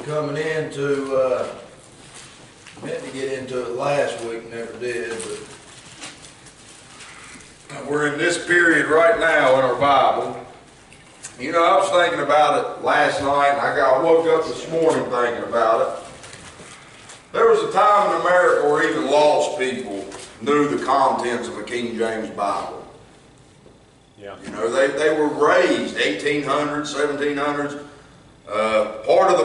coming into, meant to get into it last week, never did, but we're in this period right now in our Bible. You know, I was thinking about it last night, and I woke up this morning thinking about it. There was a time in America where even lost people knew the contents of a King James Bible. Yeah. You know, they were raised 1800s, 1700s. Part of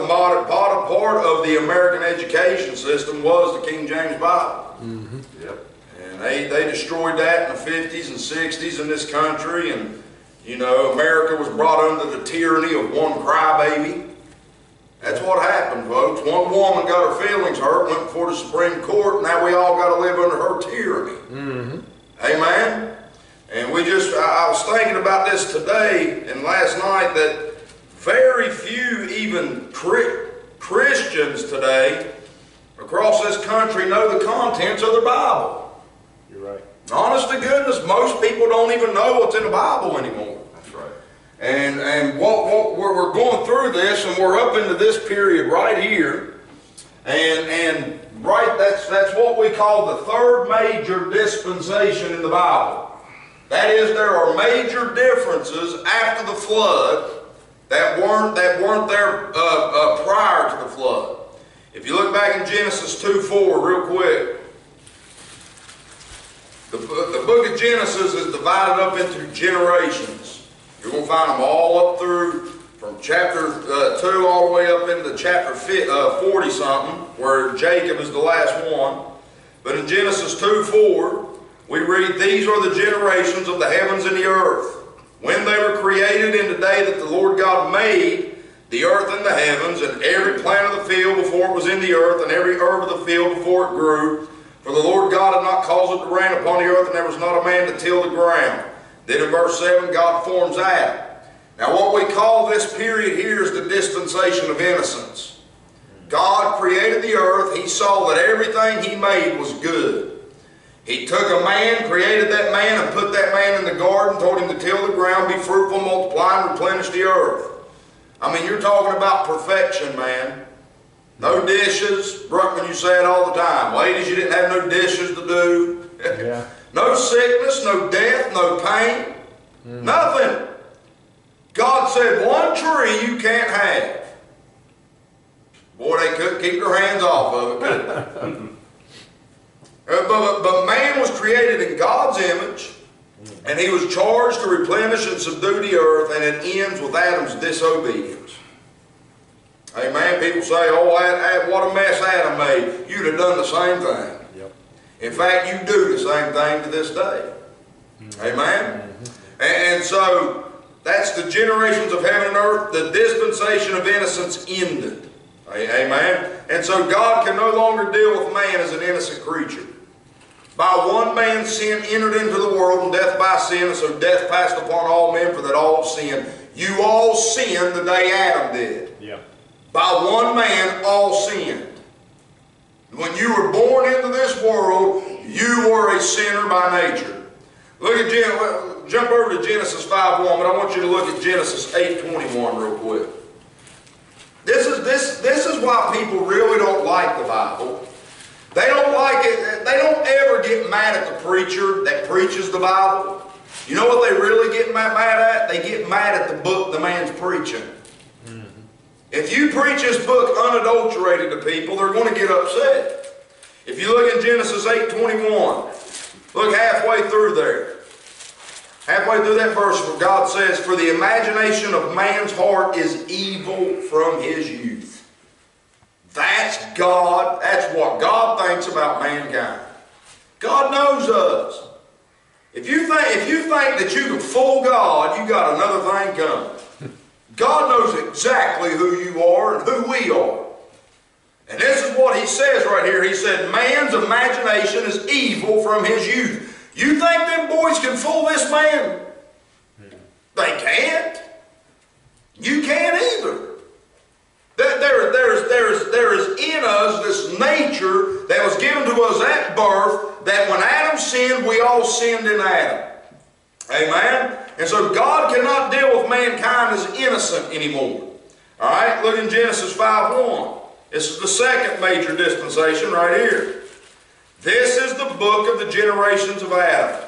the American education system was the King James Bible. Mm-hmm. Yep. And they destroyed that in the 50s and 60s in this country, and you know, America was brought under the tyranny of one crybaby. That's what happened, folks. One woman got her feelings hurt, went before the Supreme Court, and now we all got to live under her tyranny. Mm-hmm. Amen? And I was thinking about this today and last night that very few even Christians today across this country know the contents of the Bible. You're right. Honest to goodness, most people don't even know what's in the Bible anymore. That's right. And we're going through this, and we're up into this period right here, and right that's what we call the third major dispensation in the Bible. That is, there are major differences after the flood that weren't there prior to the flood. If you look back in Genesis 2:4 real quick, the book of Genesis is divided up into generations. You're going to find them all up through from chapter 2 all the way up into chapter 40-something, where Jacob is the last one. But in Genesis 2:4, we read, "These are the generations of the heavens and the earth, when they were created in the day that the Lord God made the earth and the heavens, and every plant of the field before it was in the earth, and every herb of the field before it grew. For the Lord God had not caused it to rain upon the earth, and there was not a man to till the ground." Then in verse 7, God forms Adam. Now what we call this period here is the dispensation of innocence. God created the earth. He saw that everything He made was good. He took a man, created that man, and put that man in the garden, told him to till the ground, be fruitful, multiply, and replenish the earth. I mean, you're talking about perfection, man. No dishes. Bruckman, you say it all the time. Ladies, you didn't have no dishes to do. Yeah. No sickness, no death, no pain. Nothing. God said, one tree you can't have. Boy, they couldn't keep their hands off of it, could they? But man was created in God's image, and he was charged to replenish and subdue the earth, and it ends with Adam's disobedience. Amen. People say, oh, what a mess Adam made. You'd have done the same thing. Yep. In fact, you do the same thing to this day. Amen. And so that's the generations of heaven and earth. The dispensation of innocence ended. Amen. And so God can no longer deal with man as an innocent creature. By one man's sin entered into the world, and death by sin, and so death passed upon all men, for that all have sinned. You all sinned the day Adam did. Yeah. By one man, all sinned. When you were born into this world, you were a sinner by nature. Look at jump over to Genesis 5:1, but I want you to look at Genesis 8:21 real quick. This is why people really don't like the Bible. They don't like it. They don't ever get mad at the preacher that preaches the Bible. You know what they really get mad at? They get mad at the book the man's preaching. If you preach this book unadulterated to people, they're going to get upset. If you look in Genesis 8:21, look halfway through there. Halfway through that verse where God says, "For the imagination of man's heart is evil from his youth." That's God. That's what God thinks about mankind. God knows us. If you think that you can fool God, you got another thing coming. God knows exactly who you are and who we are. And this is what He says right here. He said, man's imagination is evil from his youth. You think them boys can fool this man? They can't. You can't either. There is in us this nature that was given to us at birth, that when Adam sinned, we all sinned in Adam. Amen? And so God cannot deal with mankind as innocent anymore. All right, look in Genesis 5:1. This is the second major dispensation right here. This is the book of the generations of Adam.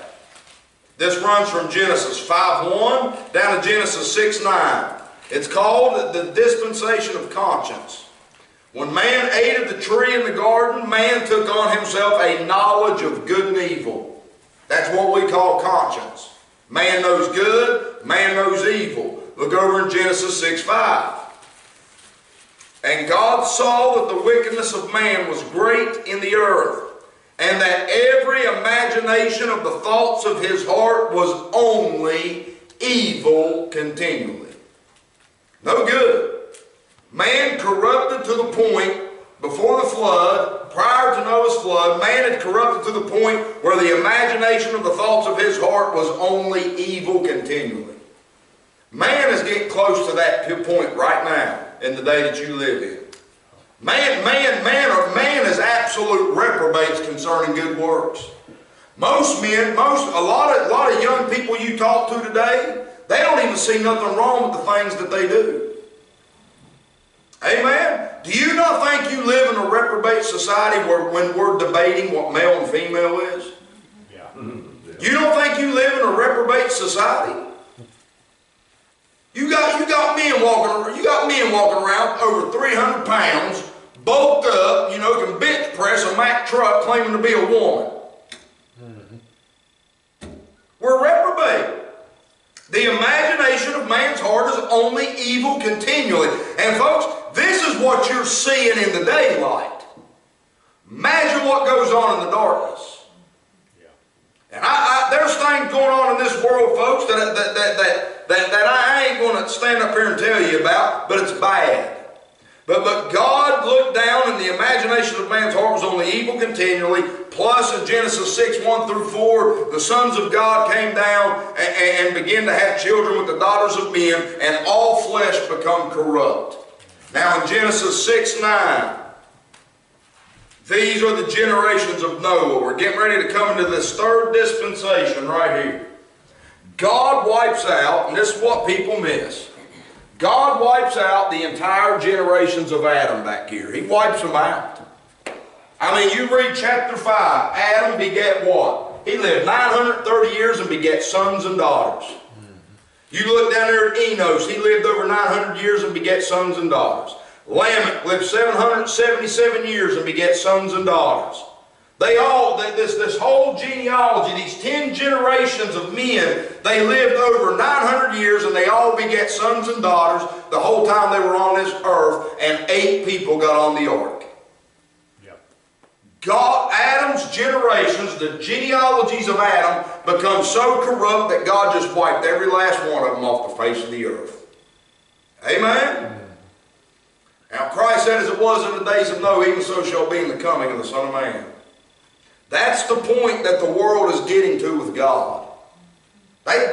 This runs from Genesis 5:1 down to Genesis 6:9. It's called the dispensation of conscience. When man ate of the tree in the garden, man took on himself a knowledge of good and evil. That's what we call conscience. Man knows good, man knows evil. Look over in Genesis 6:5. And God saw that the wickedness of man was great in the earth, and that every imagination of the thoughts of his heart was only evil continually. No good. Man corrupted to the point before the flood, prior to Noah's flood, man had corrupted to the point where the imagination of the thoughts of his heart was only evil continually. Man is getting close to that point right now in the day that you live in. Man is absolute reprobates concerning good works. Most men, a lot of young people you talk to today, they don't even see nothing wrong with the things that they do. Amen? Do you not think you live in a reprobate society when we're debating what male and female is? Yeah. You don't think you live in a reprobate society? You got men walking around over 300 pounds, bulked up, can bench press a Mack truck claiming to be a woman. We're reprobate. The imagination of man's heart is only evil continually. And folks, this is what you're seeing in the daylight. Imagine what goes on in the darkness. Yeah. And there's things going on in this world, folks, that I ain't going to stand up here and tell you about, but it's bad. But God looked down, and the imagination of man's heart was only evil continually. Plus, in Genesis 6:1 through 4, the sons of God came down and began to have children with the daughters of men, and all flesh become corrupt. Now, in Genesis 6:9, these are the generations of Noah. We're getting ready to come into this third dispensation right here. God wipes out, and this is what people miss. God wipes out the entire generations of Adam back here. He wipes them out. I mean, you read chapter 5. Adam begat what? He lived 930 years and begat sons and daughters. You look down there at Enos. He lived over 900 years and begat sons and daughters. Lamech lived 777 years and begat sons and daughters. This whole genealogy, these 10 generations of men, they lived over 900 years and they all begat sons and daughters the whole time they were on this earth, and 8 people got on the ark. Yep. Adam's generations, the genealogies of Adam, become so corrupt that God just wiped every last one of them off the face of the earth. Amen? Now Christ said, as it was in the days of Noah, even so shall be in the coming of the Son of Man. That's the point that the world is getting to with God.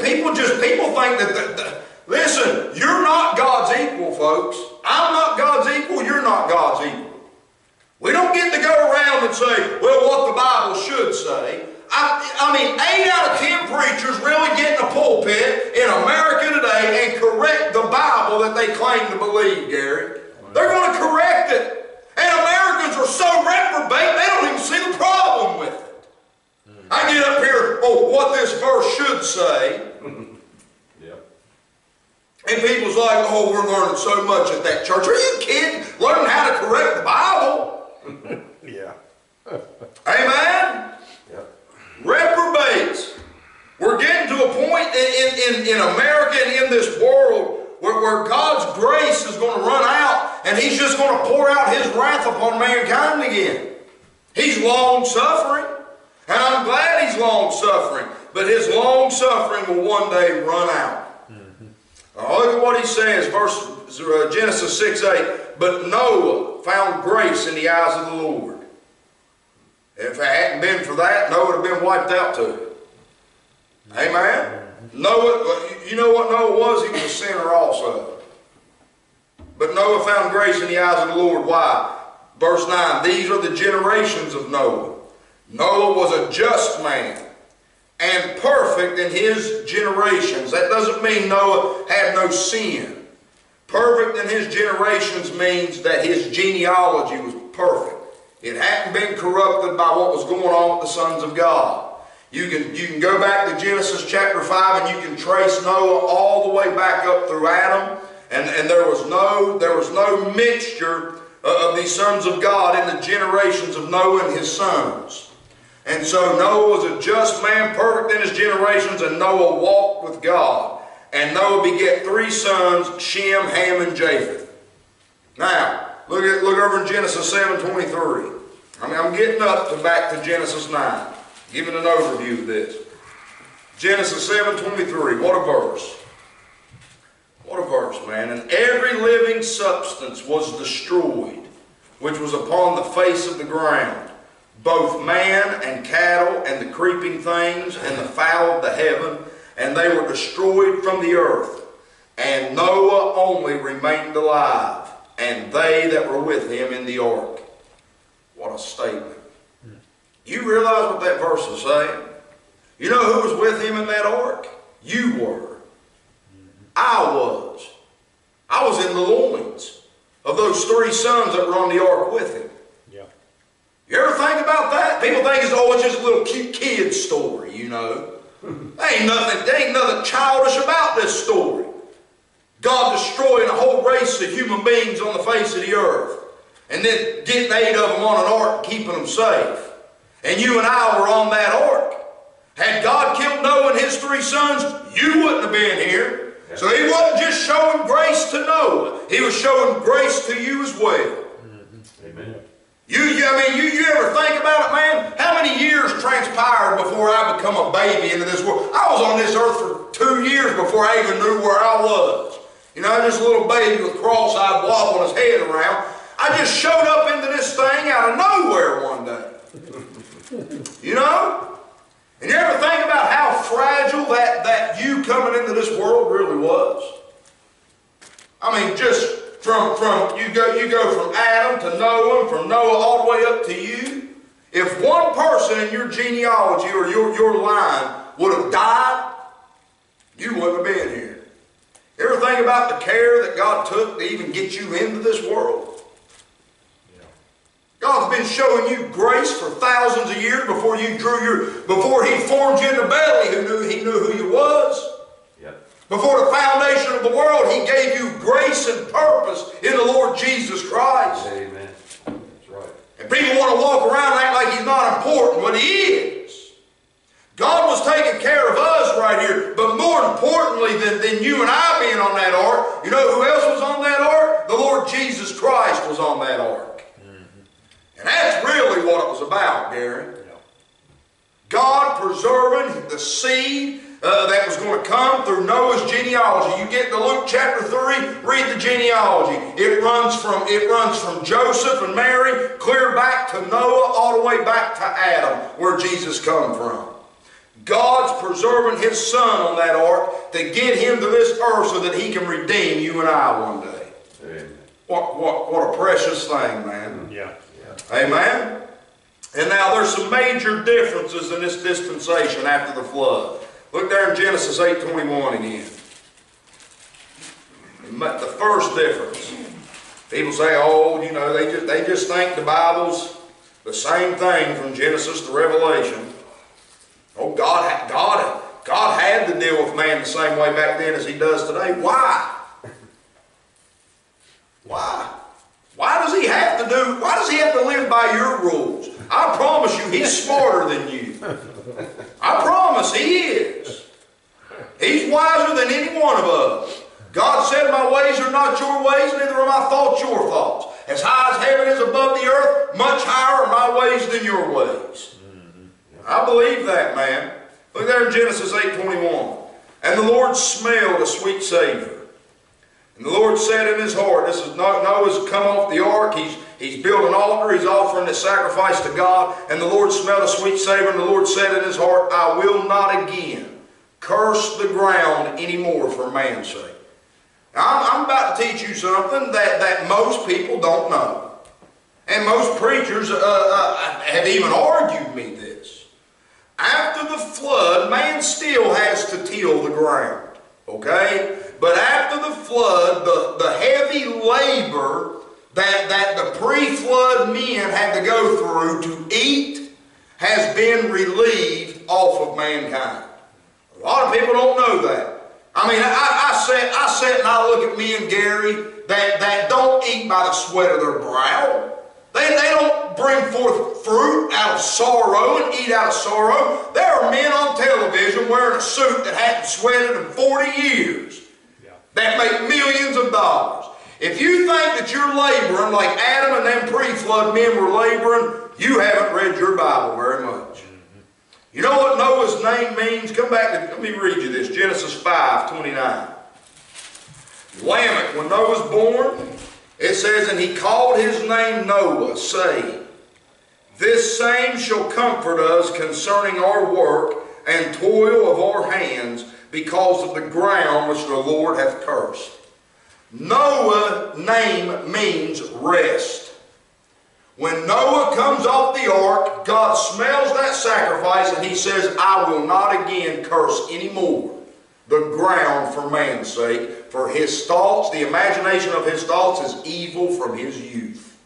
People think that, listen, you're not God's equal, folks. I'm not God's equal, you're not God's equal. We don't get to go around and say, well, what the Bible should say. I mean, 8 out of 10 preachers really get in a pulpit in America today and correct the Bible that they claim to believe, Gary. They're going to correct it. And Americans are so reprobate, they don't even see the problem with it. I get up here, what this verse should say. Yep. And people's like, we're learning so much at that church. Are you kidding? Learning how to correct the Bible? Yeah. Amen? Yep. Reprobates. We're getting to a point in America and in this world where God's grace is going to run out, and He's just going to pour out His wrath upon mankind again. He's long-suffering, and I'm glad He's long-suffering, but His long-suffering will one day run out. Look at what He says, Genesis 6:8. But Noah found grace in the eyes of the Lord. If it hadn't been for that, Noah would have been wiped out too. Amen? Noah, you know what Noah was? He was a sinner also. But Noah found grace in the eyes of the Lord. Why? Verse 9, these are the generations of Noah. Noah was a just man and perfect in his generations. That doesn't mean Noah had no sin. Perfect in his generations means that his genealogy was perfect. It hadn't been corrupted by what was going on with the sons of God. You can go back to Genesis chapter 5 and you can trace Noah all the way back up through Adam. And there was no mixture of these sons of God in the generations of Noah and his sons. And so Noah was a just man, perfect in his generations, and Noah walked with God. And Noah begat 3 sons, Shem, Ham, and Japheth. Now, look over in Genesis 7:23. I'm getting back to Genesis 9, giving an overview of this. Genesis 7:23, what a verse. What a verse, man. And every living substance was destroyed, which was upon the face of the ground, both man and cattle and the creeping things and the fowl of the heaven, and they were destroyed from the earth. And Noah only remained alive, and they that were with him in the ark. What a statement. You realize what that verse is saying? You know who was with him in that ark? You were. I was. I was in the loins of those 3 sons that were on the ark with him. Yeah. You ever think about that? People think it's just a little cute kid story, you know. There ain't nothing childish about this story. God destroying a whole race of human beings on the face of the earth, and then getting 8 of them on an ark and keeping them safe. And you and I were on that ark. Had God killed Noah and his 3 sons, you wouldn't have been here. So he wasn't just showing grace to Noah. He was showing grace to you as well. Amen. You ever think about it, man? How many years transpired before I become a baby into this world? I was on this earth for 2 years before I even knew where I was. You know, just a little baby with cross-eyed wobbling his head around. I just showed up into this thing out of nowhere one day. You know? And you ever think about how fragile that you coming into this world really was? I mean, just from you go from Adam to Noah, and from Noah all the way up to you. If one person in your genealogy or your line would have died, you wouldn't have been here. You ever think about the care that God took to even get you into this world? God's been showing you grace for thousands of years before He formed you in the belly. He knew who you was. Yep. Before the foundation of the world, He gave you grace and purpose in the Lord Jesus Christ. Amen. That's right. And people want to walk around and act like He's not important, but He is. God was taking care of us right here, but more importantly than you and I being on that ark, you know who else was on that ark? The Lord Jesus Christ was on that ark. And that's really what it was about, Gary. God preserving the seed that was going to come through Noah's genealogy. You get to Luke chapter 3, read the genealogy. It runs from Joseph and Mary clear back to Noah, all the way back to Adam, where Jesus come from. God's preserving His Son on that ark to get Him to this earth so that He can redeem you and I one day. Amen. What a precious thing, man. Yeah. Amen? And now there's some major differences in this dispensation after the flood. Look there in Genesis 8:21 again. The first difference. People say, oh, you know, they just think the Bible's the same thing from Genesis to Revelation. Oh, God had to deal with man the same way back then as He does today. Why? Why? Why does He have to live by your rules? I promise you, He's smarter than you. I promise He is. He's wiser than any one of us. God said, my ways are not your ways, neither are my thoughts your thoughts. As high as heaven is above the earth, much higher are my ways than your ways. I believe that, man. Look there in Genesis 8:21. And the Lord smelled a sweet savor. And the Lord said in his heart, this is Noah's come off the ark, he's built an altar, he's offering this sacrifice to God, and the Lord smelled a sweet savor, and the Lord said in his heart, I will not again curse the ground anymore for man's sake. Now, I'm about to teach you something that most people don't know. And most preachers have even argued me this. After the flood, man still has to till the ground. Okay? But after the flood, the heavy labor that the pre-flood men had to go through to eat has been relieved off of mankind. A lot of people don't know that. I mean, I sit and I look at me and Gary that don't eat by the sweat of their brow. They don't bring forth fruit out of sorrow and eat out of sorrow. There are men on television wearing a suit that hadn't sweated in 40 years that make millions of dollars. If you think that you're laboring like Adam and them pre-flood men were laboring, you haven't read your Bible very much. You know what Noah's name means? Come back and let me read you this. Genesis 5:29. Lamech, when Noah was born, it says, and he called his name Noah, saying, this same shall comfort us concerning our work and toil of our hands, because of the ground which the Lord hath cursed. Noah name means rest. When Noah comes off the ark, God smells that sacrifice and he says, I will not again curse anymore the ground for man's sake, for his thoughts, the imagination of his thoughts is evil from his youth.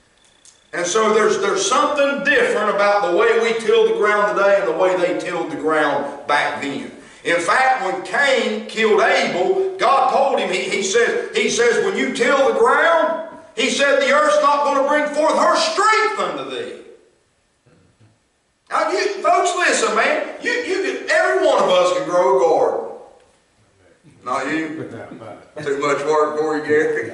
And so there's something different about the way we till the ground today and the way they tilled the ground back then. In fact, when Cain killed Abel, God told him, he says, when you till the ground, he said, the earth's not going to bring forth her strength unto thee. Now, folks, listen, man. Every one of us can grow a garden. Not you? Too much work for you, Gary?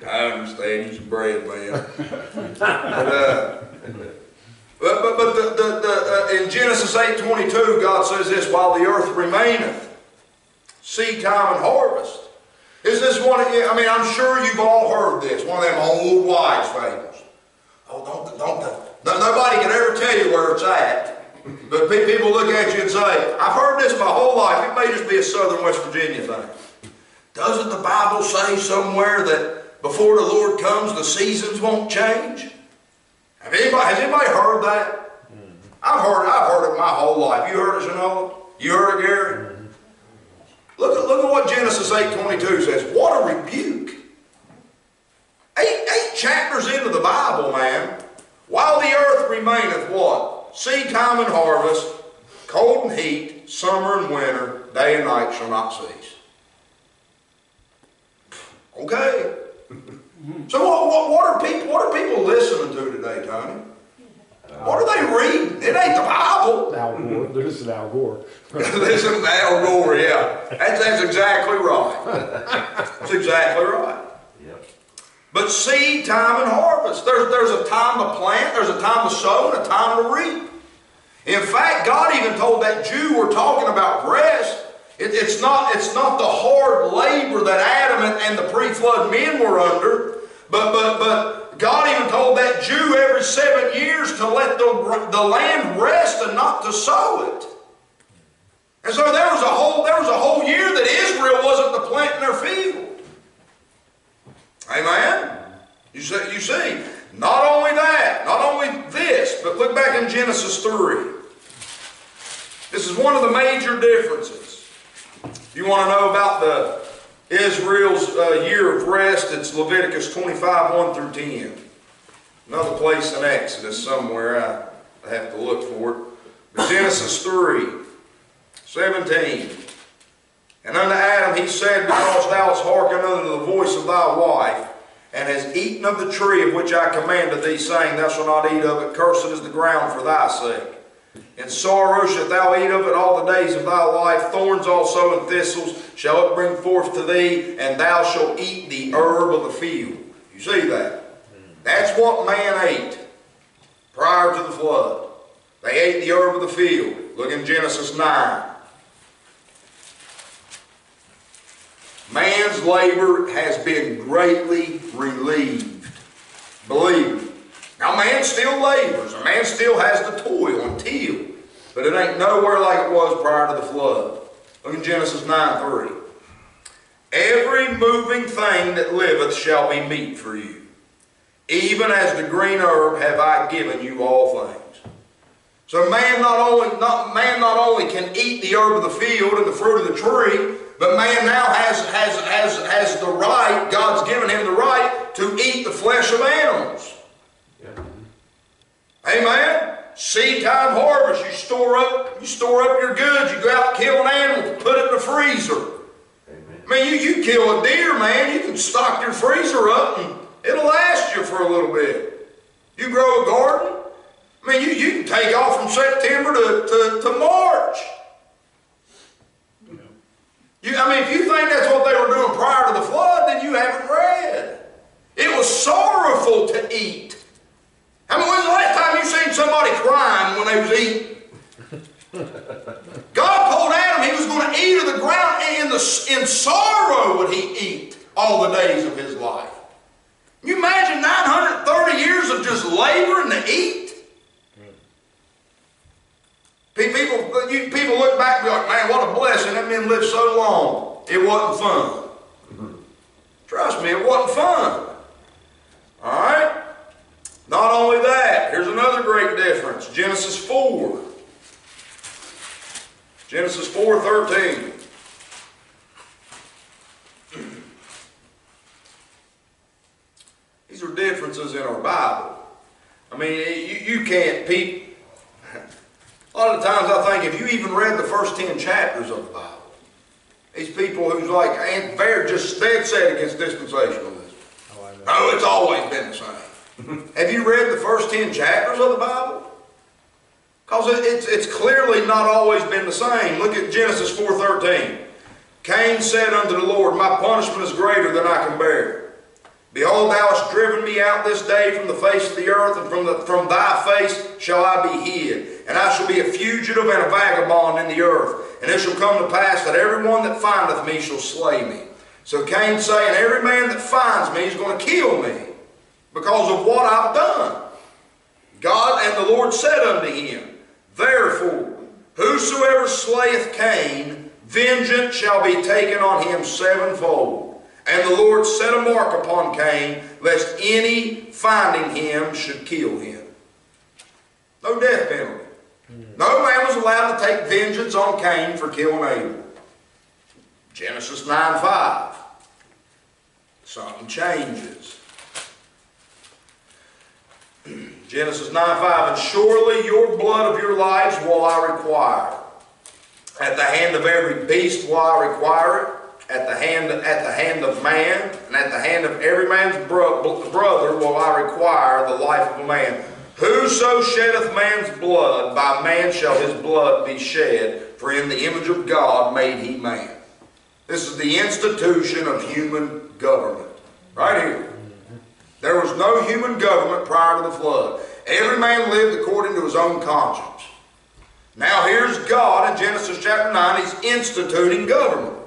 I understand. You're some bread, man. But in Genesis 8:22, God says this, while the earth remaineth, seed time and harvest. Is this one, I mean, I'm sure you've all heard this, one of them old wives' fables. Oh, nobody can ever tell you where it's at. But people look at you and say, I've heard this my whole life. It may just be a Southern West Virginia thing. Doesn't the Bible say somewhere that before the Lord comes, the seasons won't change? Has anybody heard that? I've heard it my whole life. You heard it, Shanola? You heard it, Gary? Look at what Genesis 8:22 says. What a rebuke. Eight chapters into the Bible, man. While the earth remaineth what? Seed time and harvest, cold and heat, summer and winter, day and night shall not cease. Okay. So what are people listening to today, Tony? What are they reading? It ain't the Bible. Al Gore. They're listening to Al Gore. Listen to Al Gore, yeah. That's exactly right. That's exactly right. Yep. But seed time and harvest. There's a time to plant, there's a time to sow, and a time to reap. In fact, God even told that Jew we're talking about rest. It's not the hard labor that Adam and the pre-flood men were under, but God even told that Jew every 7 years to let the land rest and not to sow it. And so there was a whole year that Israel wasn't to plant in their field. Amen? You see, not only that, not only this, but look back in Genesis 3. This is one of the major differences. If you want to know about Israel's year of rest, it's Leviticus 25, 1 through 10. Another place in Exodus somewhere, I have to look for it. But Genesis 3, 17. And unto Adam he said, because thou hast hearkened unto the voice of thy wife, and hast eaten of the tree of which I commanded thee, saying, thou shalt not eat of it, cursed is the ground for thy sake. In sorrow shalt thou eat of it all the days of thy life. Thorns also and thistles shall it bring forth to thee, and thou shalt eat the herb of the field. You see that? That's what man ate prior to the flood. They ate the herb of the field. Look in Genesis 9. Man's labor has been greatly relieved. Believe me. Now man still labors, and man still has to toil and till, but it ain't nowhere like it was prior to the flood. Look in Genesis 9:3. Every moving thing that liveth shall be meat for you. Even as the green herb have I given you all things. So man not only can eat the herb of the field and the fruit of the tree, but man now has the right, God's given him the right to eat the flesh of animals. Yeah. Amen? Seed time harvest, you store up your goods, you go out and kill an animal, put it in the freezer. Amen. I mean, you kill a deer, man, you can stock your freezer up and it'll last you for a little bit. You grow a garden, I mean, you can take off from September to March. I mean, if you think that's what they were doing prior to the flood, then you haven't read. It was sorrowful to eat. I mean, when's the last time you seen somebody crying when they was eating? God told Adam he was going to eat of the ground, and in sorrow would he eat all the days of his life. Can you imagine 930 years of just laboring to eat? People look back and be like, man, what a blessing. That men lived so long. It wasn't fun. Trust me, it wasn't fun. All right? Not only that, here's another great difference. Genesis 4. Genesis 4:13. These are differences in our Bible. I mean, you can't, a lot of times I think if you even read the first 10 chapters of the Bible, these people who's like, they're just dead set against dispensationalism. Oh, it's always been the same. Have you read the first 10 chapters of the Bible? Because it's clearly not always been the same. Look at Genesis 4:13. Cain said unto the Lord, my punishment is greater than I can bear. Behold, thou hast driven me out this day from the face of the earth, and from thy face shall I be hid. And I shall be a fugitive and a vagabond in the earth. And it shall come to pass that every one that findeth me shall slay me. So Cain saying, every man that finds me is going to kill me because of what I've done. God and the Lord said unto him, therefore, whosoever slayeth Cain, vengeance shall be taken on him sevenfold. And the Lord set a mark upon Cain, lest any finding him should kill him. No death penalty. No man was allowed to take vengeance on Cain for killing Abel. Genesis 9:5. Something changes. Genesis 9:5. And surely your blood of your lives will I require. At the hand of every beast will I require it. At the hand of man, and at the hand of every man's brother will I require the life of a man. Whoso sheddeth man's blood, by man shall his blood be shed, for in the image of God made he man. This is the institution of human government. Right here. There was no human government prior to the flood. Every man lived according to his own conscience. Now here's God in Genesis chapter 9. He's instituting government.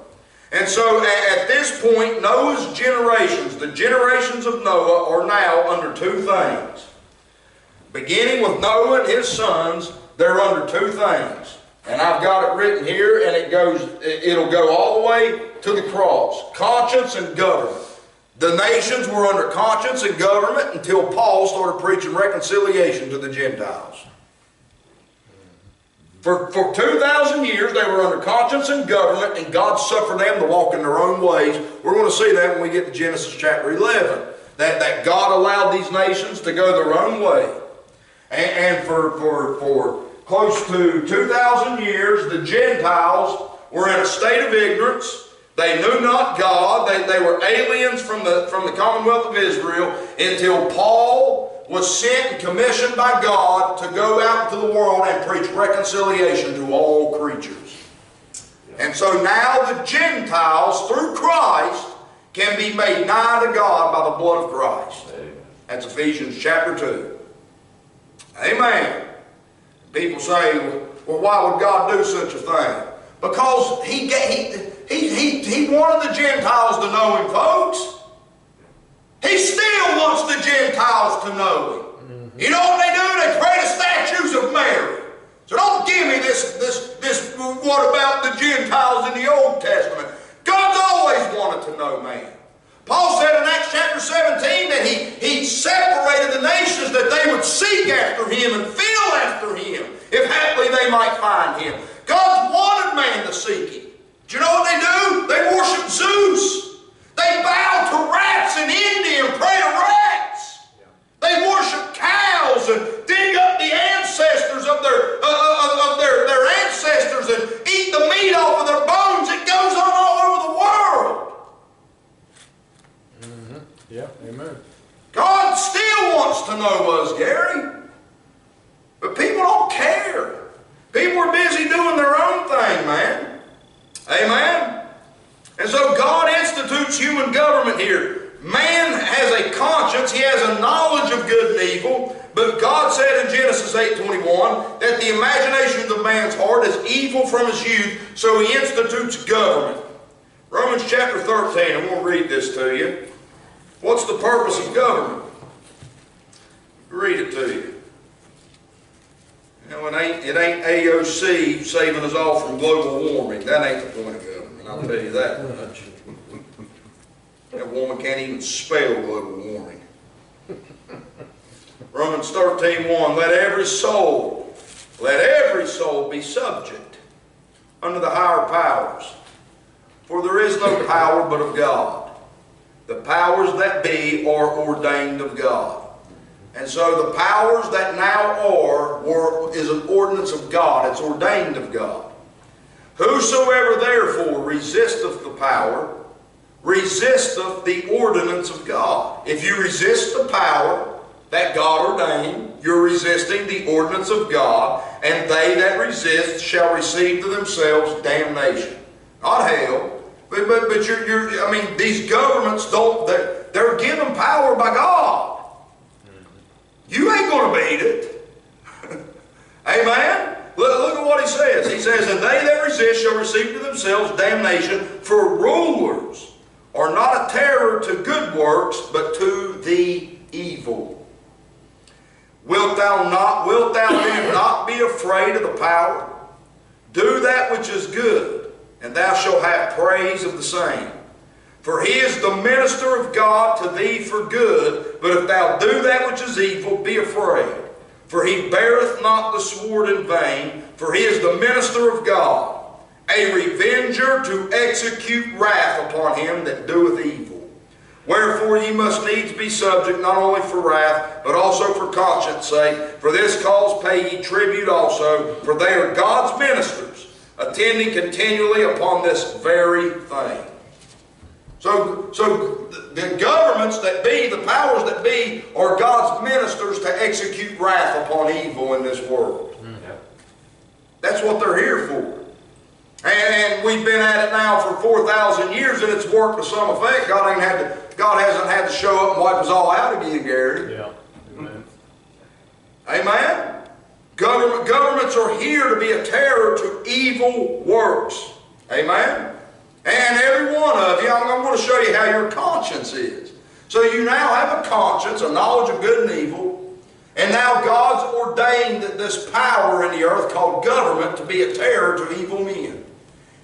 And so at this point, Noah's generations, the generations of Noah, are now under two things. Beginning with Noah and his sons, they're under two things. And I've got it written here, and it'll go all the way to the cross. Conscience and government. The nations were under conscience and government until Paul started preaching reconciliation to the Gentiles. For 2,000 years they were under conscience and government, and God suffered them to walk in their own ways. We're going to see that when we get to Genesis chapter 11. That God allowed these nations to go their own way. And for close to 2,000 years, the Gentiles were in a state of ignorance. They knew not God. They were aliens from the Commonwealth of Israel until Paul was sent and commissioned by God to go out into the world and preach reconciliation to all creatures. And so now the Gentiles, through Christ, can be made nigh to God by the blood of Christ. Amen. That's Ephesians chapter 2. Amen. People say, well, why would God do such a thing? Because He wanted the Gentiles to know Him, folks. He still wants the Gentiles to know Him. Mm-hmm. You know what they do? They pray to statues of Mary. So don't give me this what about the Gentiles in the Old Testament? God's always wanted to know man. Paul said in Acts chapter 17 that he separated the nations that they would seek after Him and feel after Him. if haply they might find him. God wanted man to seek him. Do you know what they do? They worship Zeus. They bow to rats in India and pray to rats. They worship cows and dig up the ancestors of their ancestors and eat the meat off of their bones. It goes on all over the world. Yeah, amen. God still wants to know us, Gary. But people don't care. People are busy doing their own thing, man. Amen? And so God institutes human government here. Man has a conscience. He has a knowledge of good and evil. But God said in Genesis 8:21 that the imagination of man's heart is evil from his youth, so he institutes government. Romans chapter 13, I'm going to read this to you. What's the purpose of government? Read it to you. You know, it ain't AOC saving us all from global warming. That ain't the point of government, I'll tell you that much. That woman can't even spell global warming. Romans 13:1, let every soul be subject unto the higher powers. For there is no power but of God. The powers that be are ordained of God. And so the powers that now is an ordinance of God. It's ordained of God. Whosoever therefore resisteth the power, resisteth the ordinance of God. If you resist the power that God ordained, you're resisting the ordinance of God, and they that resist shall receive to themselves damnation. Not hell. But I mean, these governments they're given power by God. You ain't going to beat it. Amen? Look at what he says. He says, and they that resist shall receive to themselves damnation, for rulers are not a terror to good works, but to the evil. Wilt thou then not be afraid of the power? Do that which is good, and thou shalt have praise of the same. For he is the minister of God to thee for good, but if thou do that which is evil, be afraid. For he beareth not the sword in vain, for he is the minister of God, a revenger to execute wrath upon him that doeth evil. Wherefore ye must needs be subject, not only for wrath, but also for conscience sake. For this cause pay ye tribute also, for they are God's ministers, attending continually upon this very thing. So the governments that be, the powers that be, are God's ministers to execute wrath upon evil in this world. That's what they're here for. And we've been at it now for 4,000 years, and it's worked to some effect. God hasn't had to show up and wipe us all out again, Gary. Yeah. Amen. Amen? Governments are here to be a terror to evil works. Amen? And every one of you, I'm going to show you how your conscience is. So you now have a conscience, a knowledge of good and evil, and now God's ordained this power in the earth called government to be a terror to evil men.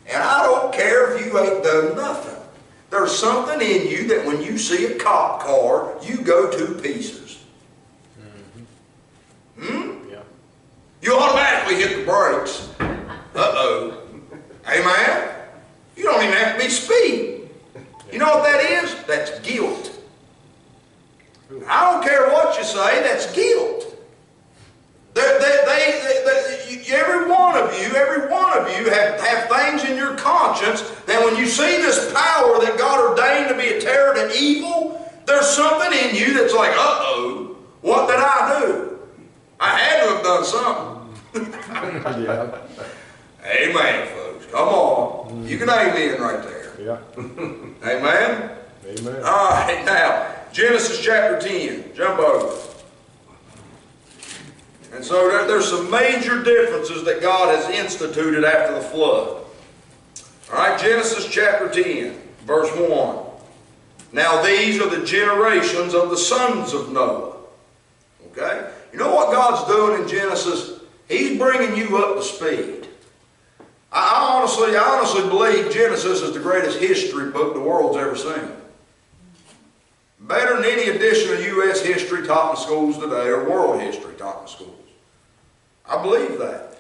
And I don't care if you ain't done nothing. There's something in you that when you see a cop car, you go to pieces. Yeah. You automatically hit the brakes. Uh-oh. Amen? You don't even have to be speeding. You know what that is? That's guilt. I don't care what you say, that's guilt. Every one of you have things in your conscience that when you see this power that God ordained to be a terror to evil, there's something in you that's like, uh-oh, what did I do? I had to have done something. Yeah. Amen, folks. Come on. You can amen right there. Yeah. Amen? Amen. All right, now, Genesis chapter 10. Jump over. And so there's some major differences that God has instituted after the flood. All right, Genesis chapter 10, verse 1. Now these are the generations of the sons of Noah. Okay? You know what God's doing in Genesis? He's bringing you up to speed. I honestly believe Genesis is the greatest history book the world's ever seen. Better than any edition of U.S. history taught in schools today, or world history taught in schools. I believe that.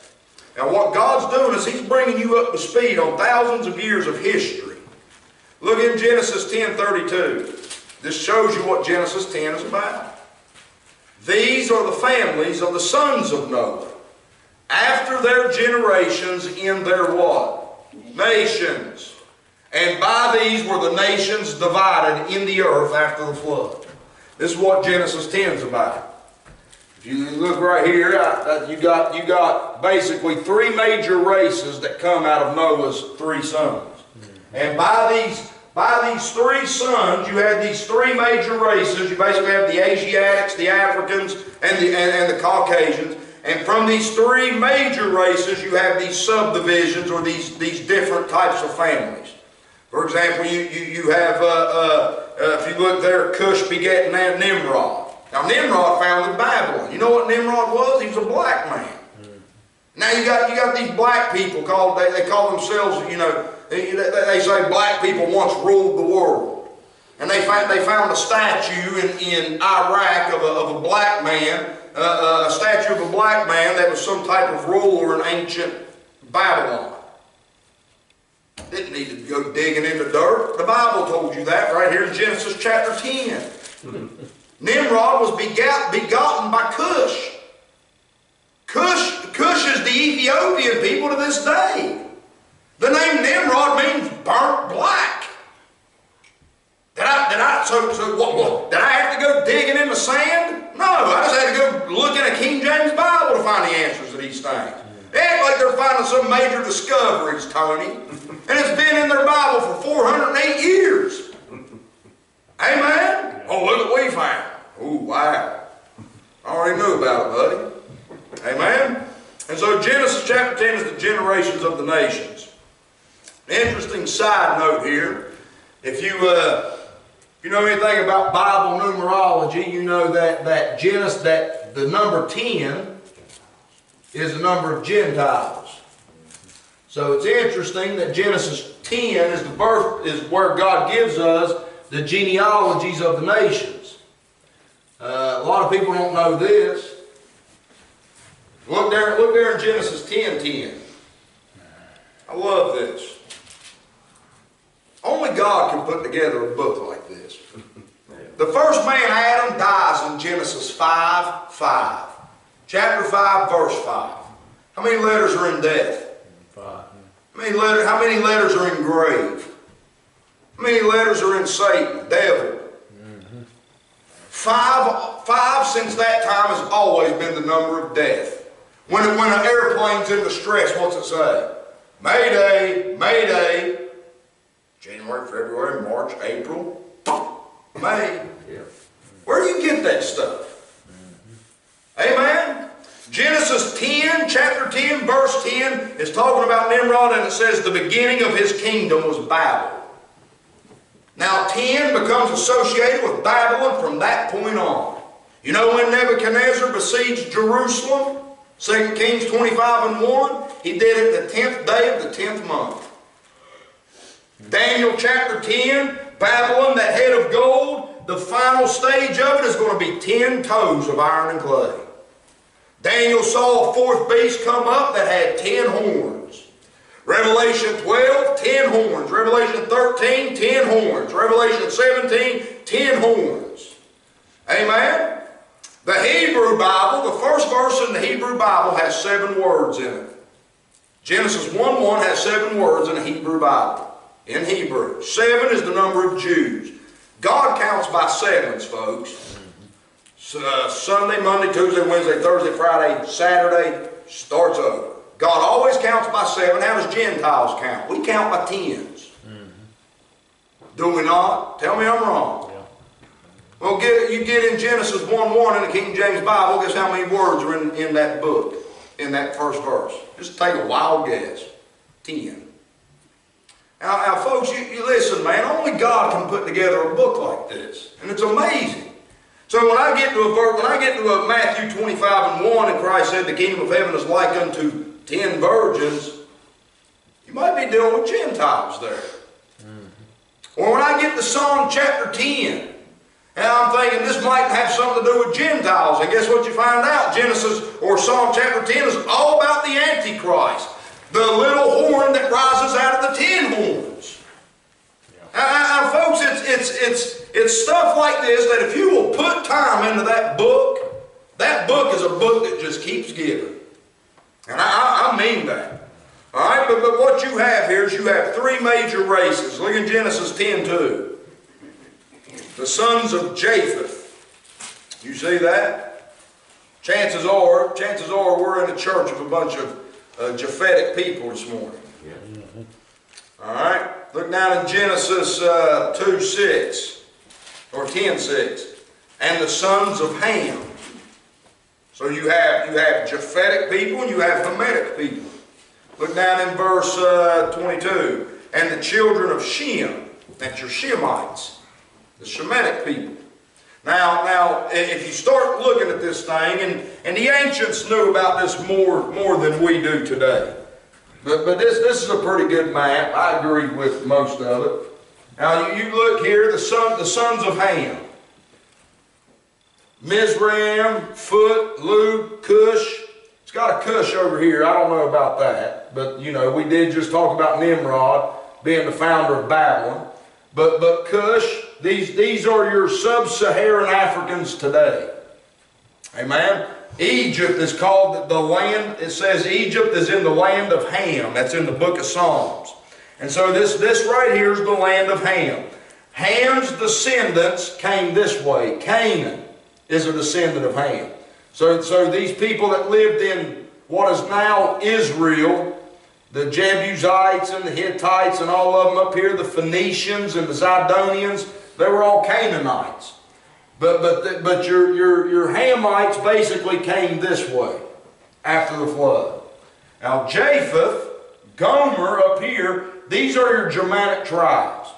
Now what God's doing is He's bringing you up to speed on thousands of years of history. Look in Genesis 10:32. This shows you what Genesis 10 is about. These are the families of the sons of Noah, after their generations in their what? Nations. And by these were the nations divided in the earth after the flood. This is what Genesis 10 is about. If you look right here, you got basically three major races that come out of Noah's three sons. And by these three sons, you had these three major races. You basically have the Asiatics, the Africans, and the Caucasians. And from these three major races, you have these subdivisions or these different types of families. For example, you have, if you look there, Cush begetting Nimrod. Now Nimrod founded Babylon. You know what Nimrod was? He was a black man. Now you got these black people called, they call themselves, you know, they say black people once ruled the world. And they found a statue in Iraq of a black man, a statue of a black man that was some type of ruler in ancient Babylon. Didn't need to go digging into dirt. The Bible told you that right here in Genesis chapter 10. Nimrod was begotten by Cush. Cush is the Ethiopian people to this day. The name Nimrod means burnt black. Did I have to go digging in the sand? No, I just had to go look in a King James Bible to find the answers to these things. They act like they're finding some major discoveries, Tony. And it's been in their Bible for 408 years. Amen? Oh, look what we found. Oh, wow. I already knew about it, buddy. Amen? And so Genesis chapter 10 is the generations of the nations. Interesting side note here. If you know anything about Bible numerology, you know that the number 10 is the number of Gentiles. So it's interesting that Genesis 10 is where God gives us the genealogies of the nations. A lot of people don't know this. Look there in Genesis 10:10. I love this. Only God can put together a book like this. The first man, Adam, dies in Genesis 5:5. Chapter 5, verse 5. How many letters are in death? 5. How many letters are in grave? How many letters are in Satan, devil? Five since that time has always been the number of death. When an airplane's in distress, what's it say? Mayday, Mayday. January, February, March, April, May. Where do you get that stuff? Amen? Genesis 10, chapter 10, verse 10 is talking about Nimrod, and it says the beginning of his kingdom was Babel. Now 10 becomes associated with Babylon from that point on. You know when Nebuchadnezzar besieged Jerusalem? 2 Kings 25:1. He did it the 10th day of the 10th month. Daniel chapter 10, Babylon, that head of gold, the final stage of it is going to be 10 toes of iron and clay. Daniel saw a fourth beast come up that had 10 horns. Revelation 12, 10 horns. Revelation 13, 10 horns. Revelation 17, 10 horns. Amen? The Hebrew Bible, the first verse in the Hebrew Bible has 7 words in it. Genesis 1:1 has 7 words in the Hebrew Bible. In Hebrew. 7 is the number of Jews. God counts by sevens, folks. Sunday, Monday, Tuesday, Wednesday, Thursday, Friday, Saturday, starts over. God always counts by 7. How does Gentiles count? We count by 10s. Do we not? Tell me I'm wrong. Yeah. Well, you get in Genesis 1:1 in the King James Bible, guess how many words are in that book, in that first verse? Just take a wild guess. 10. Now folks, you listen, man, only God can put together a book like this. And it's amazing. So when I get to Matthew 25:1, and Christ said the kingdom of heaven is like unto 10 virgins, you might be dealing with Gentiles there. Or when I get to Psalm chapter 10, And I'm thinking this might have something to do with Gentiles. And guess what you find out? Genesis or Psalm chapter 10 is all about the Antichrist. The little horn that rises out of the 10 horns. And folks, it's stuff like this that if you will put time into that book is a book that just keeps giving. And I mean that. All right, but what you have here is you have three major races. Look in Genesis 10:2. The sons of Japheth. You see that? Chances are we're in a church of a bunch of Japhetic people this morning. Yeah. All right, look down in Genesis 2:6 or 10:6, and the sons of Ham. So you have Japhetic people and you have Hamitic people. Look down in verse 22, and the children of Shem. That's your Shemites, the Shemitic people. Now, if you start looking at this thing, and the ancients knew about this more than we do today. But this is a pretty good map. I agree with most of it. Now you look here, the sons of Ham. Mizraim, Phut, Lud, Cush. It's got a Cush over here. I don't know about that. But, you know, we did just talk about Nimrod being the founder of Babylon. But Cush, these are your sub-Saharan Africans today. Amen? Egypt is called the land, it says Egypt is in the land of Ham. That's in the book of Psalms. And so this right here is the land of Ham. Ham's descendants came this way. Canaan is a descendant of Ham. So these people that lived in what is now Israel, the Jebusites and the Hittites and all of them up here, the Phoenicians and the Zidonians, they were all Canaanites. But your Hamites basically came this way after the flood. Now Japheth, Gomer up here, these are your Germanic tribes.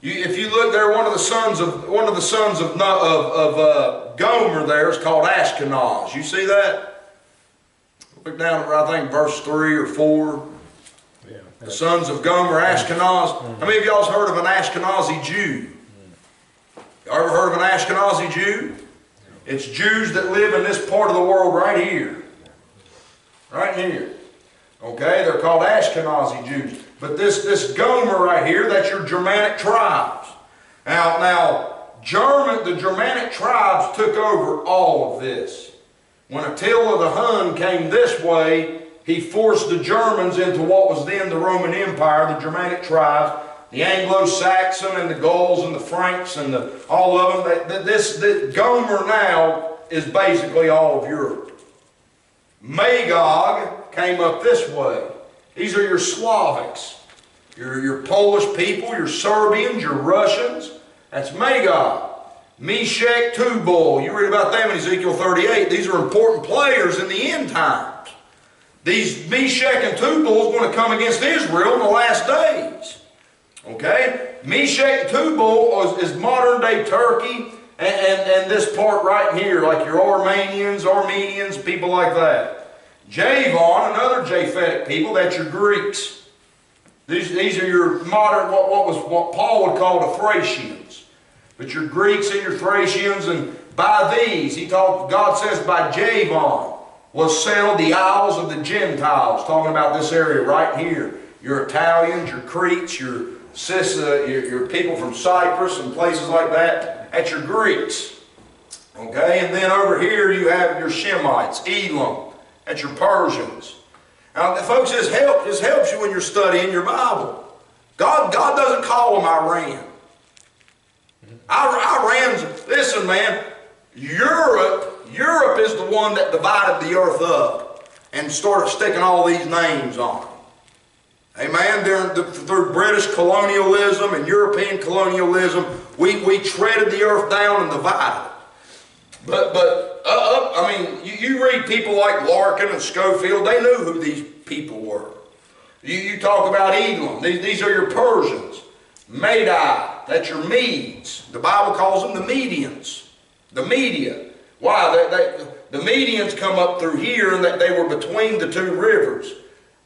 If you look there, one of the sons of Gomer there is called Ashkenaz. You see that? Look down at, I think, verse 3 or 4. Yeah. The sons of Gomer, Ashkenaz. How many of y'all heard of an Ashkenazi Jew? Y'all ever heard of an Ashkenazi Jew? It's Jews that live in this part of the world right here. Right here. Okay, they're called Ashkenazi Jews. But this Gomer right here, that's your Germanic tribes. Now the Germanic tribes took over all of this. When Attila the Hun came this way, he forced the Germans into what was then the Roman Empire, the Germanic tribes, the Anglo-Saxon and the Gauls and the Franks and all of them. This Gomer now is basically all of Europe. Magog came up this way. These are your Slavics, your Polish people, your Serbians, your Russians. That's Magog. Meshech, Tubal. You read about them in Ezekiel 38. These are important players in the end times. These Meshech and Tubal is going to come against Israel in the last days. Okay? Meshech and Tubal is modern day Turkey and this part right here, like your Armenians, people like that. Javan, another Japhetic people, that's your Greeks. These are your modern, what Paul would call the Thracians. But your Greeks and your Thracians, and by these, God says by Javan was settled the isles of the Gentiles, talking about this area right here. Your Italians, your Cretes, your people from Cyprus and places like that, that's your Greeks. Okay, and then over here you have your Shemites, Elam, that's your Persians. Now, folks, this helps you when you're studying your Bible. God doesn't call them Iran. Iran's, listen, man, Europe is the one that divided the earth up and started sticking all these names on it. Amen? Through British colonialism and European colonialism, we treaded the earth down and divided it. I mean, you read people like Larkin and Schofield, they knew who these people were. You talk about Elam, these are your Persians. Madai, that's your Medes. The Bible calls them the Medians. The Media. Why? The Medians come up through here and they were between the two rivers.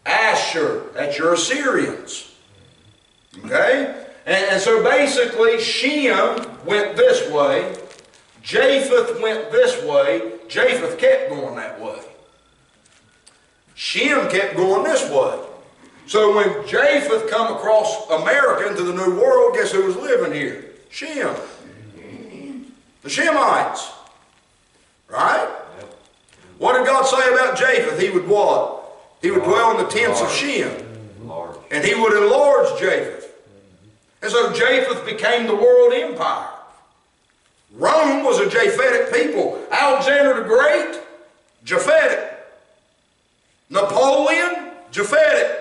Asher, that's your Assyrians. Okay? And so basically Shem went this way Japheth went this way, Japheth kept going that way. Shem kept going this way. So when Japheth come across America into the New World, guess who was living here? Shem. The Shemites. Right? What did God say about Japheth? He would what? He would dwell in the tents of Shem. And he would enlarge Japheth. And so Japheth became the world empire. Rome was a Japhetic people. Alexander the Great, Japhetic. Napoleon, Japhetic.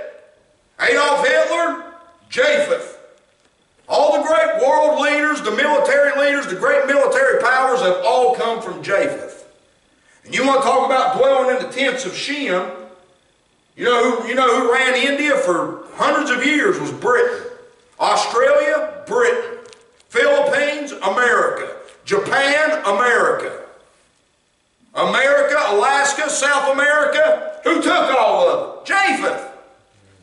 Adolf Hitler, Japheth. All the great world leaders, the military leaders, the great military powers have all come from Japheth. And you want to talk about dwelling in the tents of Shem? You know who ran India for hundreds of years was Britain. Australia, Britain. Philippines, America. Japan, America. America, Alaska, South America. Who took all of it? Japheth.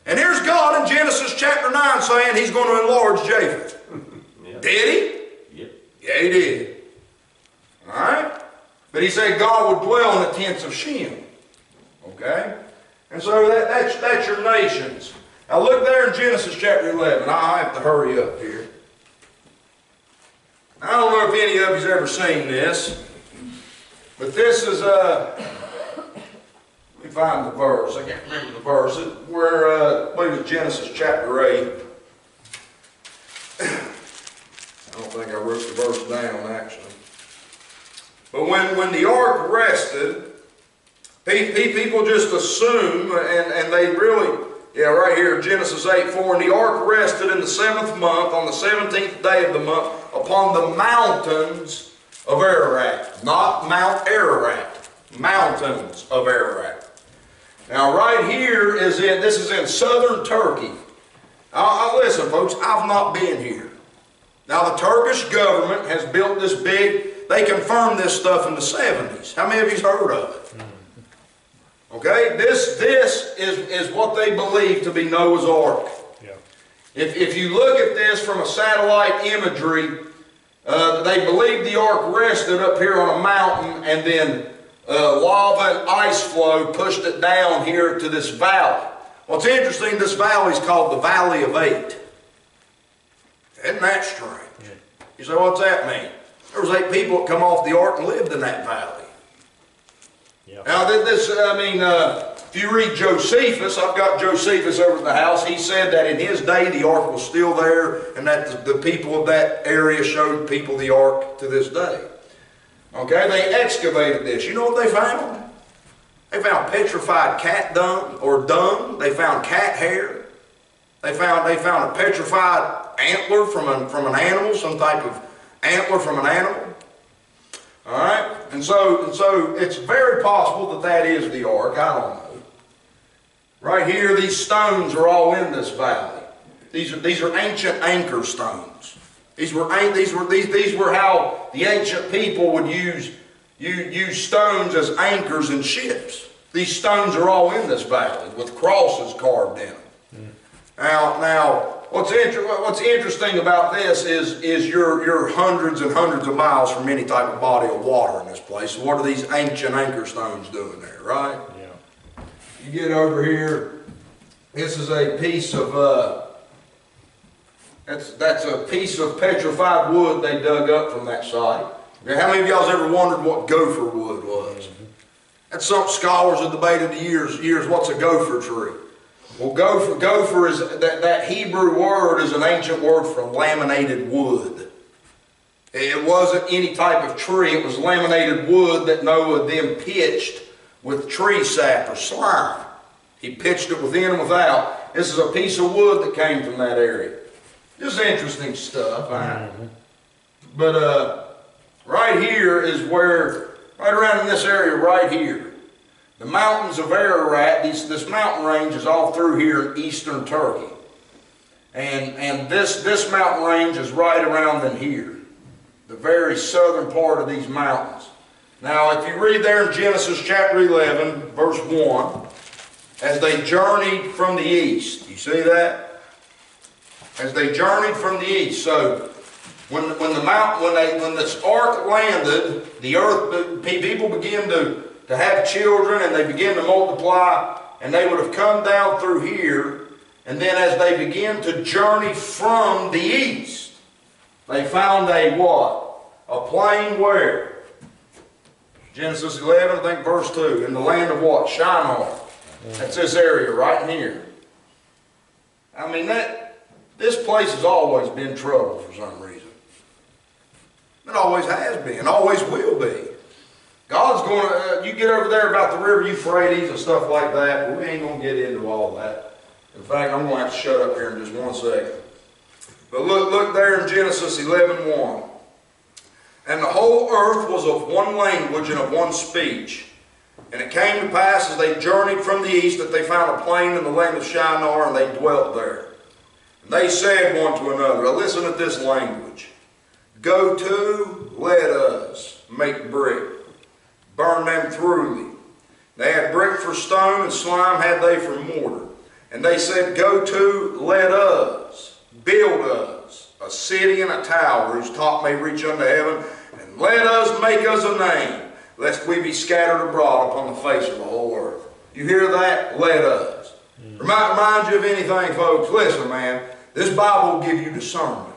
And here's God in Genesis chapter 9 saying he's going to enlarge Japheth. Yeah. Did he? Yep. Yeah, he did. All right? But he said God would dwell in the tents of Shem. Okay? And so that's your nations. Now look there in Genesis chapter 11. I have to hurry up here. I don't know if any of you's ever seen this, but this is let me find the verse. I can't remember the verse. Where I believe it's Genesis chapter 8. I don't think I wrote the verse down actually. But when the ark rested, people just assume, and they really, yeah, right here, Genesis 8:4, and the ark rested in the 7th month, on the 17th day of the month, upon the mountains of Ararat. Not Mount Ararat, mountains of Ararat. Now right here this is in southern Turkey. Now listen folks, I've not been here. Now the Turkish government has built this big, they confirmed this stuff in the 70s. How many of you's heard of it? Okay, this is what they believe to be Noah's Ark. Yeah. If you look at this from a satellite imagery, they believe the ark rested up here on a mountain, and then lava and ice flow pushed it down here to this valley. What's interesting, this valley is called the Valley of Eight. Isn't that strange? Yeah. You say, what's that mean? There was 8 people that come off the ark and lived in that valley. Yeah. Now if you read Josephus, I've got Josephus over at the house, he said that in his day the ark was still there, and that the people of that area showed people the ark to this day. Okay, they excavated this. You know what they found? They found petrified cat dung, or dung. They found cat hair. They found a petrified antler from an animal, some type of antler from an animal. All right, and so it's very possible that is the ark. I don't know. Right here, these stones are all in this valley. These are ancient anchor stones. These were how the ancient people would use stones as anchors in ships. These stones are all in this valley with crosses carved in them. Now. What's interesting about this is you're hundreds and hundreds of miles from any type of body of water in this place. So what are these ancient anchor stones doing there, right? Yeah. You get over here. This is a piece of that's a piece of petrified wood they dug up from that site. Now, how many of y'all's ever wondered what gopher wood was? That's something scholars have debated the years. What's a gopher tree? Well, gopher is that Hebrew word is an ancient word for laminated wood. It wasn't any type of tree. It was laminated wood that Noah then pitched with tree sap or slime. He pitched it within and without. This is a piece of wood that came from that area. Just interesting stuff. But right here is where, right around in this area right here, the mountains of Ararat, this mountain range is all through here in eastern Turkey. And this mountain range is right around in here, the very southern part of these mountains. Now, if you read there in Genesis chapter 11, verse 1, as they journeyed from the east, you see that? As they journeyed from the east. So When this ark landed, the earth, people began to have children, and they began to multiply, and they would have come down through here, and then as they began to journey from the east, they found a what? A plain where? Genesis 11, I think verse 2, in the land of what? Shinar. That's this area right here. I mean, this place has always been trouble for some reason. It always has been, always will be. God's going to, you get over there about the river Euphrates and stuff like that, but we ain't going to get into all that. In fact, I'm going to have to shut up here in just one second. But look there in Genesis 11:1. And the whole earth was of one language and of one speech. And it came to pass as they journeyed from the east that they found a plain in the land of Shinar, and they dwelt there. And they said one to another, now listen at this language. Go to, let us make brick, burn them thoroughly. They had brick for stone, and slime had they for mortar. And they said, go to, let us, build us a city and a tower whose top may reach unto heaven, and let us make us a name, lest we be scattered abroad upon the face of the whole earth. You hear that? Let us. Remind you of anything, folks? Listen, man, this Bible will give you discernment.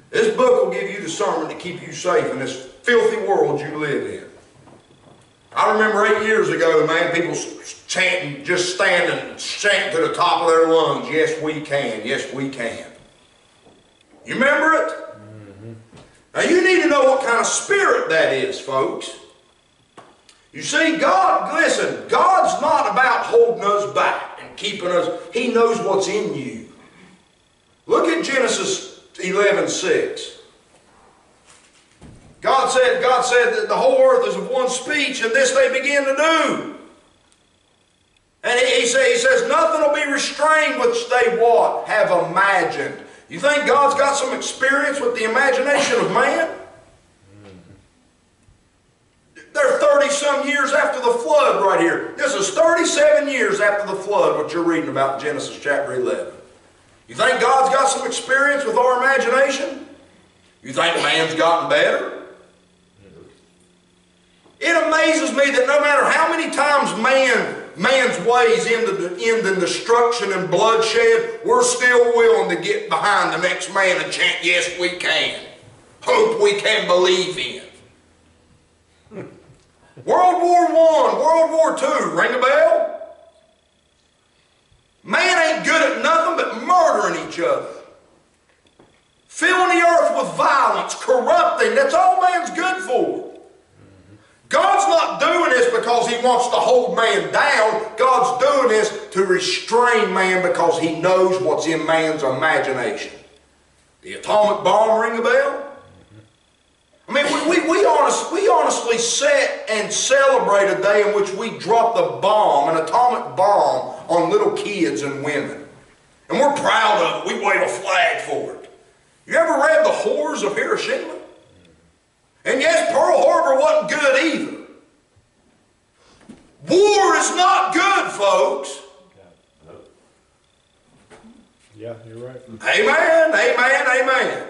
This book will give you discernment to keep you safe in this filthy world you live in. I remember 8 years ago, man, people chanting, just standing, chanting to the top of their lungs, yes we can, yes we can. You remember it? Mm-hmm. Now you need to know what kind of spirit that is, folks. You see, God, listen, God's not about holding us back and keeping us. He knows what's in you. Look at Genesis 11:6. God said that the whole earth is of one speech, and this they begin to do. And he says, nothing will be restrained which they what? Have imagined. You think God's got some experience with the imagination of man? They're 30-some years after the flood right here. This is 37 years after the flood, what you're reading about in Genesis chapter 11. You think God's got some experience with our imagination? You think man's gotten better? It amazes me that no matter how many times man's ways end in destruction and bloodshed, we're still willing to get behind the next man and chant, yes we can. Hope we can believe in. World War I, World War II, ring a bell? Man ain't good at nothing but murdering each other. Filling the earth with violence, corrupting, that's all man's good for. God's not doing this because he wants to hold man down. God's doing this to restrain man because he knows what's in man's imagination. The atomic bomb, ring a bell? I mean, we honestly sit and celebrate a day in which we drop the bomb, an atomic bomb, on little kids and women. And we're proud of it. We wave a flag for it. You ever read The Horrors of Hiroshima? And yes, Pearl Harbor wasn't good either. War is not good, folks. Yeah, you're right. Amen, amen, amen.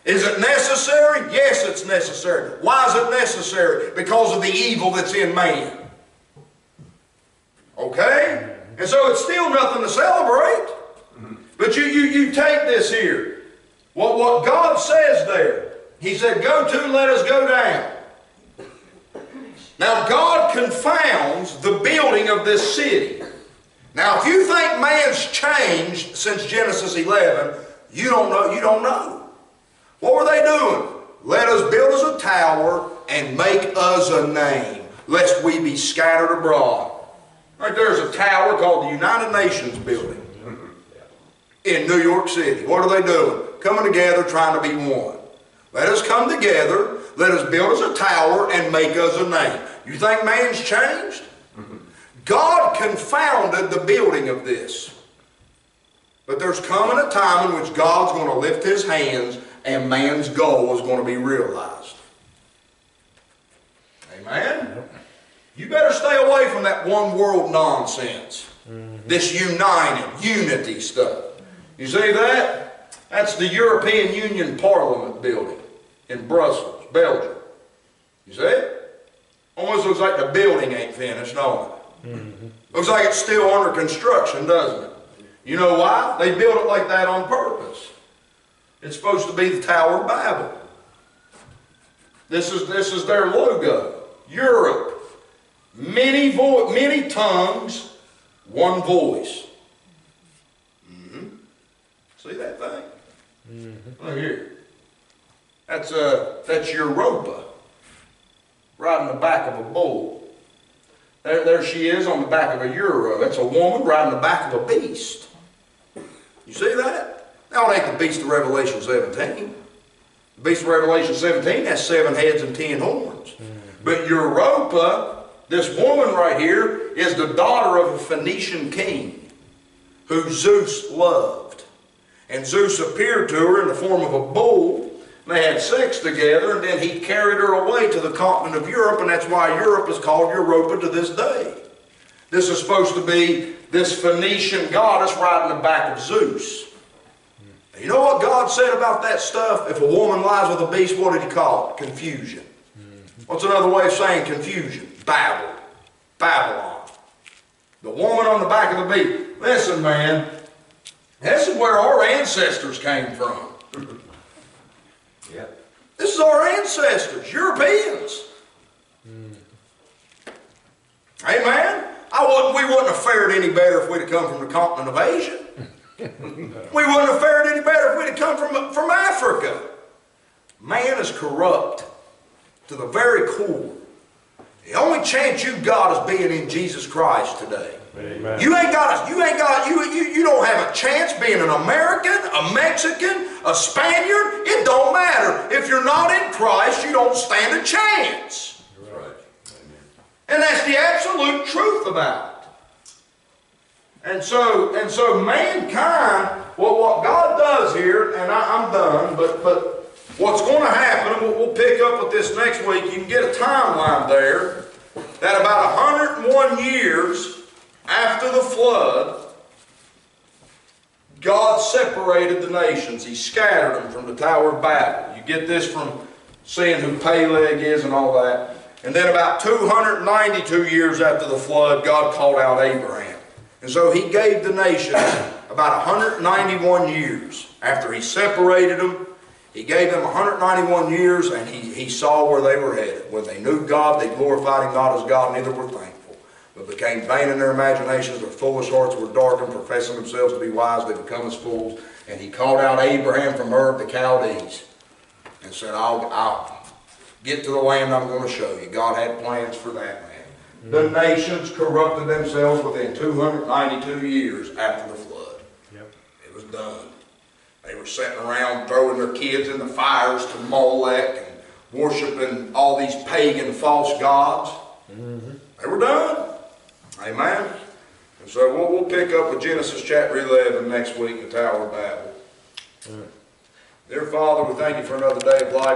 Is it necessary? Yes, it's necessary. Why is it necessary? Because of the evil that's in man. Okay? And so it's still nothing to celebrate. But you take this here. What God says there. He said, go to, let us go down. Now God confounds the building of this city. Now if you think man's changed since Genesis 11, you don't know. What were they doing? Let us build us a tower and make us a name, lest we be scattered abroad. Right there's a tower called the United Nations building in New York City. What are they doing? Coming together, trying to be one. Let us come together, let us build us a tower and make us a name. You think man's changed? God confounded the building of this. But there's coming a time in which God's going to lift his hands and man's goal is going to be realized. Amen? You better stay away from that one world nonsense. This unity stuff. You see that? That's the European Union Parliament building in Brussels, Belgium. You see it? Almost looks like the building ain't finished, don't it? Looks like it's still under construction, doesn't it? You know why? They built it like that on purpose. It's supposed to be the Tower of Babel. This is their logo. Europe. Many tongues, one voice. See that thing? Look here. That's Europa. Riding the back of a bull. There she is on the back of a euro. That's a woman riding the back of a beast. You see that? Now it ain't the beast of Revelation 17. The beast of Revelation 17 has 7 heads and 10 horns. But Europa, this woman right here, is the daughter of a Phoenician king who Zeus loved. And Zeus appeared to her in the form of a bull. They had sex together, and then he carried her away to the continent of Europe, and that's why Europe is called Europa to this day. This is supposed to be this Phoenician goddess riding the back of Zeus. And you know what God said about that stuff? If a woman lies with a beast, what did he call it? Confusion. What's another way of saying confusion? Babel. Babylon. The woman on the back of the beast. Listen, man, this is where our ancestors came from. Yep. This is our ancestors, Europeans. Amen? We wouldn't have fared any better if we'd have come from the continent of Asia. We wouldn't have fared any better if we'd have come from Africa. Man is corrupt to the very core. The only chance you've got is being in Jesus Christ today. Amen. You don't have a chance being an American, a Mexican, a Spaniard. It don't matter. If you're not in Christ, you don't stand a chance. That's right. Amen. And that's the absolute truth about it. And so mankind, well, what God does here, and I'm done, but what's going to happen, and we'll pick up with this next week, you can get a timeline there, that about 101 years after the flood, God separated the nations. He scattered them from the Tower of Babel. You get this from seeing who Peleg is and all that. And then about 292 years after the flood, God called out Abraham. And so he gave the nations about 191 years. After he separated them, he gave them 191 years, and he saw where they were headed. When they knew God, they glorified him not as God, neither were thankful, but became vain in their imaginations. Their foolish hearts were darkened, professing themselves to be wise, they become as fools. And he called out Abraham from Ur of the Chaldees and said, I'll get to the land I'm going to show you. God had plans for that man. The nations corrupted themselves within 292 years after the flood. Yep. It was done. They were sitting around throwing their kids in the fires to Molech and worshiping all these pagan false gods. They were done. Amen. And so we'll pick up with Genesis chapter 11 next week, the Tower of Babel. Dear Father, we thank you for another day of life.